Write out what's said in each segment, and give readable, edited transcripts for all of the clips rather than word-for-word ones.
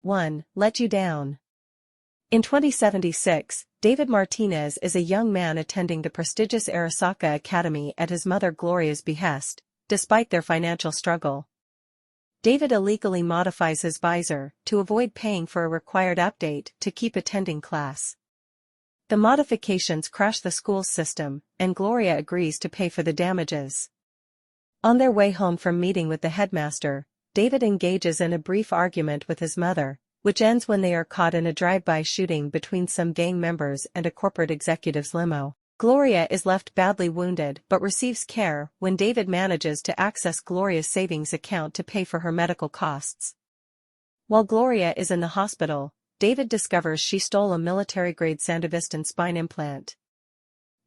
1. Let You Down. In 2076, David Martinez is a young man attending the prestigious Arasaka Academy at his mother Gloria's behest, despite their financial struggle. David illegally modifies his visor to avoid paying for a required update to keep attending class. The modifications crash the school's system, and Gloria agrees to pay for the damages. On their way home from meeting with the headmaster, David engages in a brief argument with his mother, which ends when they are caught in a drive-by shooting between some gang members and a corporate executive's limo. Gloria is left badly wounded but receives care when David manages to access Gloria's savings account to pay for her medical costs. While Gloria is in the hospital, David discovers she stole a military-grade Sandevistan spine implant.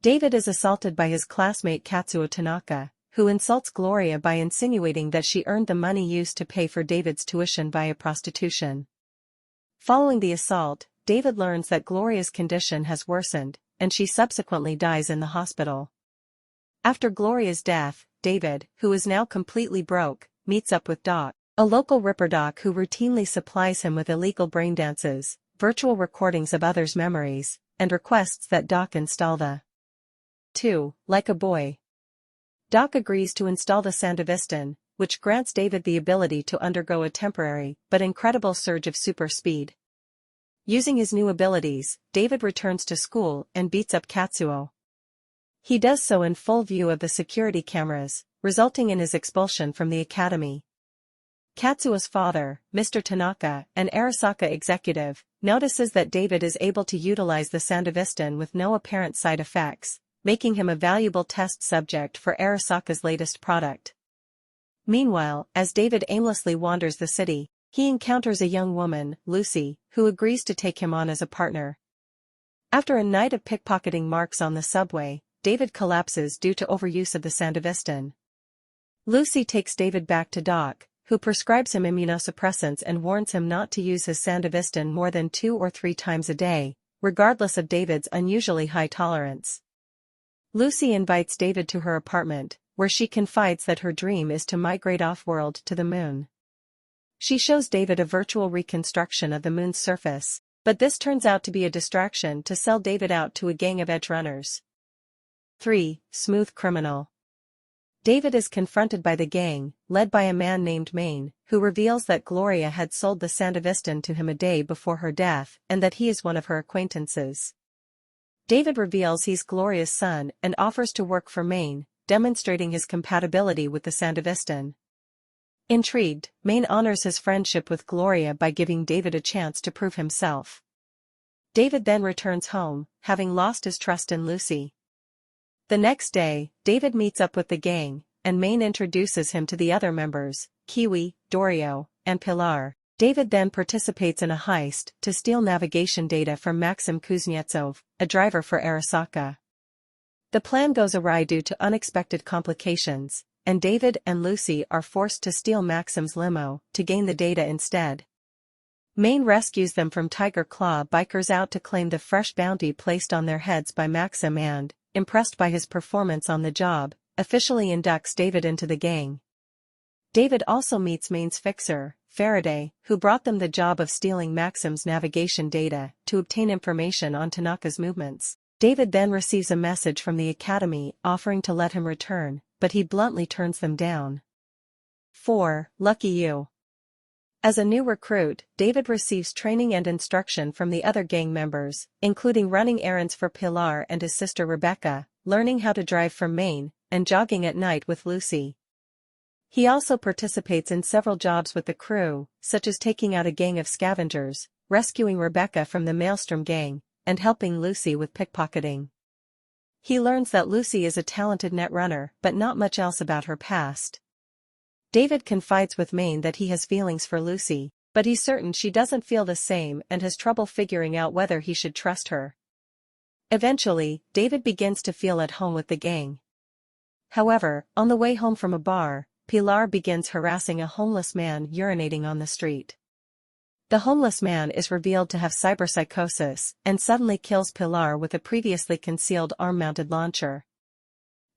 David is assaulted by his classmate Katsuo Tanaka, who insults Gloria by insinuating that she earned the money used to pay for David's tuition via prostitution. Following the assault, David learns that Gloria's condition has worsened, and she subsequently dies in the hospital. After Gloria's death, David, who is now completely broke, meets up with Doc, a local ripper doc who routinely supplies him with illegal brain dances, virtual recordings of others' memories, and requests that Doc install the 2. Like a Boy. Doc agrees to install the Sandevistan, which grants David the ability to undergo a temporary but incredible surge of super speed. Using his new abilities, David returns to school and beats up Katsuo. He does so in full view of the security cameras, resulting in his expulsion from the academy. Katsuo's father, Mr. Tanaka, an Arasaka executive, notices that David is able to utilize the Sandevistan with no apparent side effects, making him a valuable test subject for Arasaka's latest product. Meanwhile, as David aimlessly wanders the city, he encounters a young woman, Lucy, who agrees to take him on as a partner. After a night of pickpocketing marks on the subway, David collapses due to overuse of the Sandevistan. Lucy takes David back to Doc, who prescribes him immunosuppressants and warns him not to use his Sandevistan more than 2 or 3 times a day, regardless of David's unusually high tolerance. Lucy invites David to her apartment, where she confides that her dream is to migrate off-world to the moon. She shows David a virtual reconstruction of the moon's surface, but this turns out to be a distraction to sell David out to a gang of edgerunners. 3. Smooth Criminal. David is confronted by the gang, led by a man named Maine, who reveals that Gloria had sold the Sandevistan to him a day before her death and that he is one of her acquaintances. David reveals he's Gloria's son and offers to work for Maine, demonstrating his compatibility with the Sandevistan. Intrigued, Maine honors his friendship with Gloria by giving David a chance to prove himself. David then returns home, having lost his trust in Lucy. The next day, David meets up with the gang, and Maine introduces him to the other members, Kiwi, Dorio, and Pilar. David then participates in a heist to steal navigation data from Maxim Kuznetsov, a driver for Arasaka. The plan goes awry due to unexpected complications, and David and Lucy are forced to steal Maxim's limo to gain the data instead. Maine rescues them from Tiger Claw bikers out to claim the fresh bounty placed on their heads by Maxim and, impressed by his performance on the job, officially inducts David into the gang. David also meets Maine's fixer, Faraday, who brought them the job of stealing Maxim's navigation data to obtain information on Tanaka's movements. David then receives a message from the academy offering to let him return, but he bluntly turns them down. 4. Lucky You. As a new recruit, David receives training and instruction from the other gang members, including running errands for Pilar and his sister Rebecca, learning how to drive from Maine, and jogging at night with Lucy. He also participates in several jobs with the crew, such as taking out a gang of scavengers, rescuing Rebecca from the Maelstrom gang, and helping Lucy with pickpocketing. He learns that Lucy is a talented netrunner but not much else about her past. David confides with Maine that he has feelings for Lucy, but he's certain she doesn't feel the same and has trouble figuring out whether he should trust her. Eventually, David begins to feel at home with the gang. However, on the way home from a bar, Pilar begins harassing a homeless man urinating on the street. The homeless man is revealed to have cyberpsychosis and suddenly kills Pilar with a previously concealed arm-mounted launcher.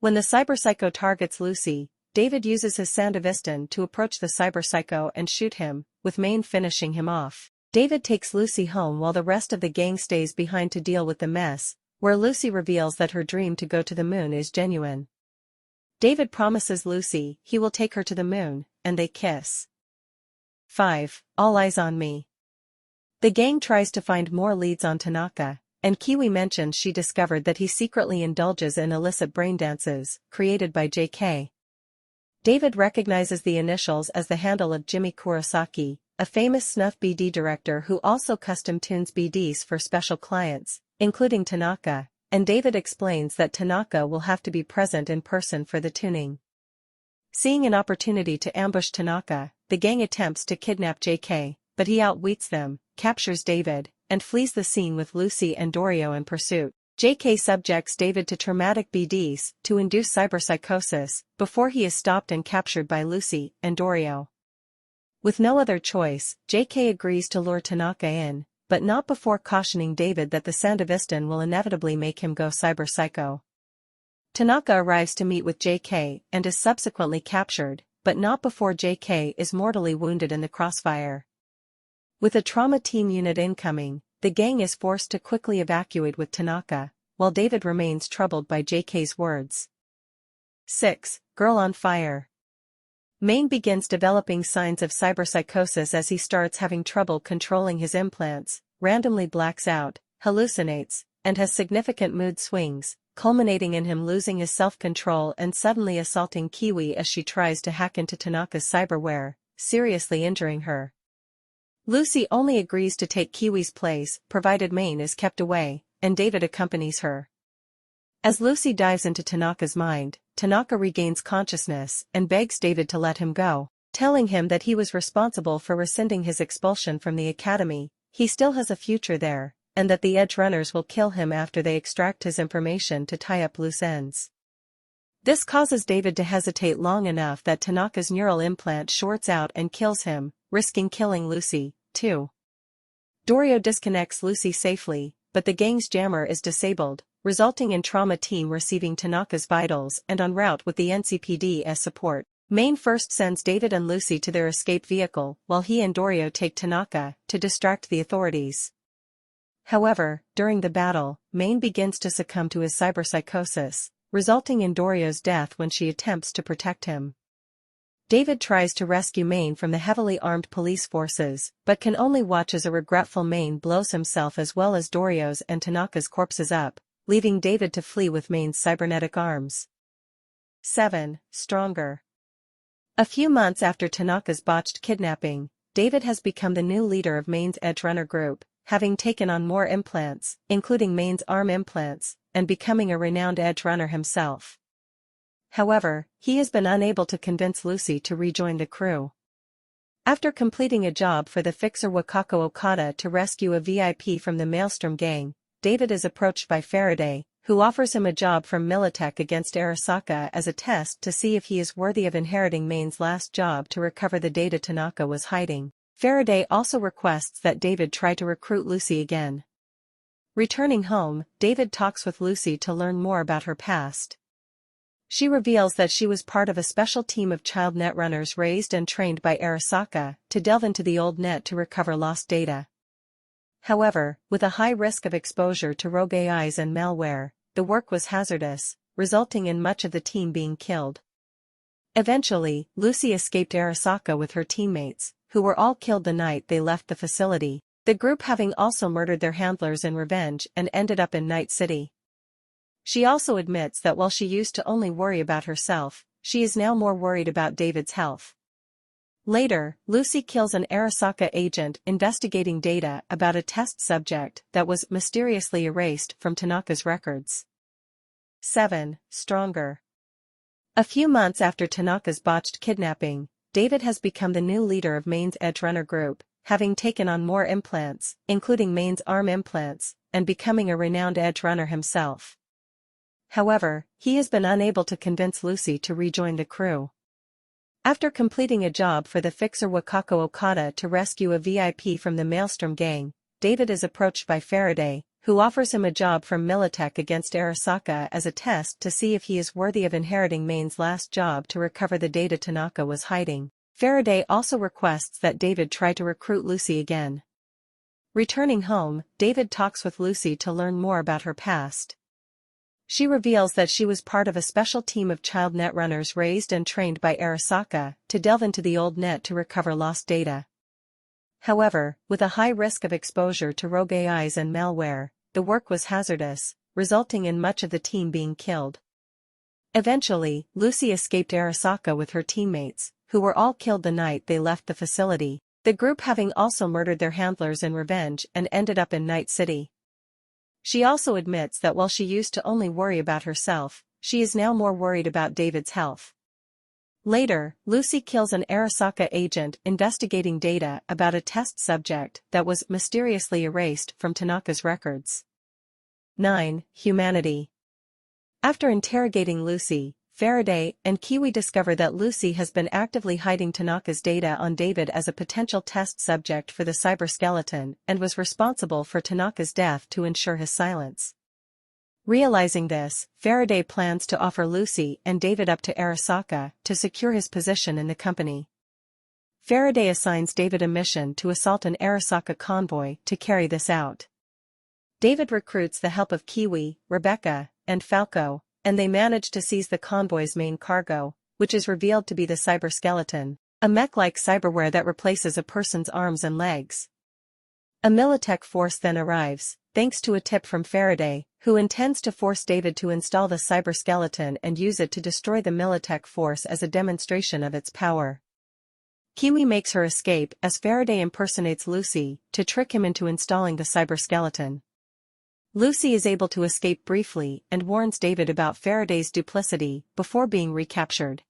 When the cyberpsycho targets Lucy, David uses his Sandevistan to approach the cyberpsycho and shoot him, with Maine finishing him off. David takes Lucy home while the rest of the gang stays behind to deal with the mess, where Lucy reveals that her dream to go to the moon is genuine. David promises Lucy he will take her to the moon, and they kiss. 5. All Eyez on Me. The gang tries to find more leads on Tanaka, and Kiwi mentions she discovered that he secretly indulges in illicit brain dances, created by JK. David recognizes the initials as the handle of Jimmy Kurosaki, a famous snuff BD director who also custom tunes BDs for special clients, including Tanaka, and David explains that Tanaka will have to be present in person for the tuning. Seeing an opportunity to ambush Tanaka, the gang attempts to kidnap JK, but he outwits them, captures David, and flees the scene with Lucy and Dorio in pursuit. JK subjects David to traumatic BDs to induce cyberpsychosis before he is stopped and captured by Lucy and Dorio. With no other choice, JK agrees to lure Tanaka in, but not before cautioning David that the Sandevistan will inevitably make him go cyber-psycho. Tanaka arrives to meet with JK and is subsequently captured, but not before JK is mortally wounded in the crossfire. With a trauma team unit incoming, the gang is forced to quickly evacuate with Tanaka, while David remains troubled by JK's words. 6. Girl on Fire. Maine begins developing signs of cyberpsychosis as he starts having trouble controlling his implants, randomly blacks out, hallucinates, and has significant mood swings, culminating in him losing his self-control and suddenly assaulting Kiwi as she tries to hack into Tanaka's cyberware, seriously injuring her. Lucy only agrees to take Kiwi's place, provided Maine is kept away, and David accompanies her. As Lucy dives into Tanaka's mind, Tanaka regains consciousness and begs David to let him go, telling him that he was responsible for rescinding his expulsion from the academy, he still has a future there, and that the Edgerunners will kill him after they extract his information to tie up loose ends. This causes David to hesitate long enough that Tanaka's neural implant shorts out and kills him, risking killing Lucy, too. Dorio disconnects Lucy safely, but the gang's jammer is disabled, resulting in trauma team receiving Tanaka's vitals and en route with the NCPD as support. Maine first sends David and Lucy to their escape vehicle, while he and Dorio take Tanaka to distract the authorities. However, during the battle, Maine begins to succumb to his cyberpsychosis, resulting in Dorio's death when she attempts to protect him. David tries to rescue Maine from the heavily armed police forces, but can only watch as a regretful Maine blows himself as well as Dorio's and Tanaka's corpses up, leaving David to flee with Maine's cybernetic arms. 7. Stronger. A few months after Tanaka's botched kidnapping, David has become the new leader of Maine's Edgerunner group, having taken on more implants, including Maine's arm implants, and becoming a renowned Edgerunner himself. However, he has been unable to convince Lucy to rejoin the crew. After completing a job for the fixer Wakako Okada to rescue a VIP from the Maelstrom gang, David is approached by Faraday, who offers him a job from Militech against Arasaka as a test to see if he is worthy of inheriting Maine's last job to recover the data Tanaka was hiding. Faraday also requests that David try to recruit Lucy again. Returning home, David talks with Lucy to learn more about her past. She reveals that she was part of a special team of child netrunners raised and trained by Arasaka to delve into the old net to recover lost data. However, with a high risk of exposure to rogue AIs and malware, the work was hazardous, resulting in much of the team being killed. Eventually, Lucy escaped Arasaka with her teammates, who were all killed the night they left the facility, the group having also murdered their handlers in revenge and ended up in Night City. She also admits that while she used to only worry about herself, she is now more worried about David's health. Later, Lucy kills an Arasaka agent investigating data about a test subject that was mysteriously erased from Tanaka's records. 7. Stronger. A few months after Tanaka's botched kidnapping, David has become the new leader of Maine's Edgerunner group, having taken on more implants, including Maine's arm implants, and becoming a renowned Edgerunner himself. However, he has been unable to convince Lucy to rejoin the crew. After completing a job for the fixer Wakako Okada to rescue a VIP from the Maelstrom gang, David is approached by Faraday, who offers him a job from Militech against Arasaka as a test to see if he is worthy of inheriting Maine's last job to recover the data Tanaka was hiding. Faraday also requests that David try to recruit Lucy again. Returning home, David talks with Lucy to learn more about her past. She reveals that she was part of a special team of child netrunners raised and trained by Arasaka to delve into the old net to recover lost data. However, with a high risk of exposure to rogue AIs and malware, the work was hazardous, resulting in much of the team being killed. Eventually, Lucy escaped Arasaka with her teammates, who were all killed the night they left the facility, the group having also murdered their handlers in revenge and ended up in Night City. She also admits that while she used to only worry about herself, she is now more worried about David's health. Later, Lucy kills an Arasaka agent investigating data about a test subject that was mysteriously erased from Tanaka's records. 9. Humanity. After interrogating Lucy, Faraday and Kiwi discover that Lucy has been actively hiding Tanaka's data on David as a potential test subject for the cyberskeleton and was responsible for Tanaka's death to ensure his silence. Realizing this, Faraday plans to offer Lucy and David up to Arasaka to secure his position in the company. Faraday assigns David a mission to assault an Arasaka convoy to carry this out. David recruits the help of Kiwi, Rebecca, and Falco, and they manage to seize the convoy's main cargo, which is revealed to be the cyberskeleton, a mech-like cyberware that replaces a person's arms and legs. A Militech force then arrives, thanks to a tip from Faraday, who intends to force David to install the cyberskeleton and use it to destroy the Militech force as a demonstration of its power. Kiwi makes her escape as Faraday impersonates Lucy to trick him into installing the cyberskeleton. Lucy is able to escape briefly and warns David about Faraday's duplicity before being recaptured.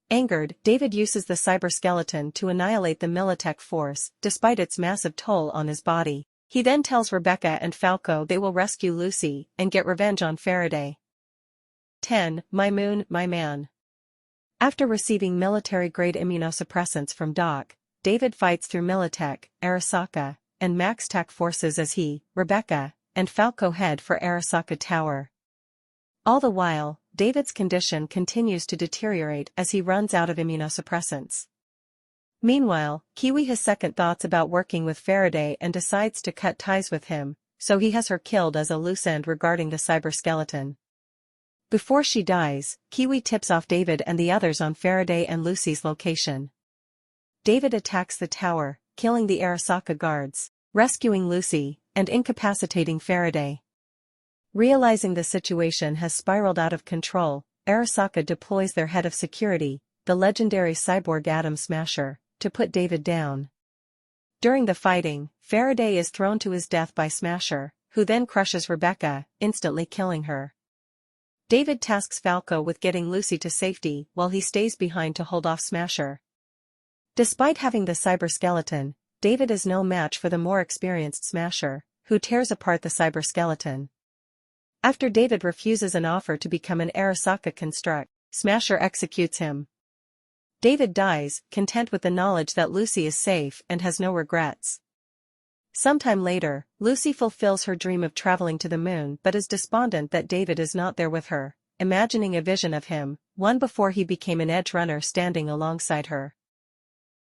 Angered, David uses the cyberskeleton to annihilate the Militech force, despite its massive toll on his body. He then tells Rebecca and Falco they will rescue Lucy and get revenge on Faraday. 10. My Moon, My Man. After receiving military-grade immunosuppressants from Doc, David fights through Militech, Arasaka, and MaxTac forces as he, Rebecca, and Falco head for Arasaka Tower. All the while, David's condition continues to deteriorate as he runs out of immunosuppressants. Meanwhile, Kiwi has second thoughts about working with Faraday and decides to cut ties with him, so he has her killed as a loose end regarding the cyberskeleton. Before she dies, Kiwi tips off David and the others on Faraday and Lucy's location. David attacks the tower, killing the Arasaka guards, rescuing Lucy, and incapacitating Faraday. Realizing the situation has spiraled out of control, Arasaka deploys their head of security, the legendary cyborg Atom Smasher, to put David down. During the fighting, Faraday is thrown to his death by Smasher, who then crushes Rebecca, instantly killing her. David tasks Falco with getting Lucy to safety while he stays behind to hold off Smasher. Despite having the cyberskeleton, David is no match for the more experienced Smasher, who tears apart the cyberskeleton. After David refuses an offer to become an Arasaka construct, Smasher executes him. David dies, content with the knowledge that Lucy is safe and has no regrets. Sometime later, Lucy fulfills her dream of traveling to the moon but is despondent that David is not there with her, imagining a vision of him, one before he became an edge runner standing alongside her.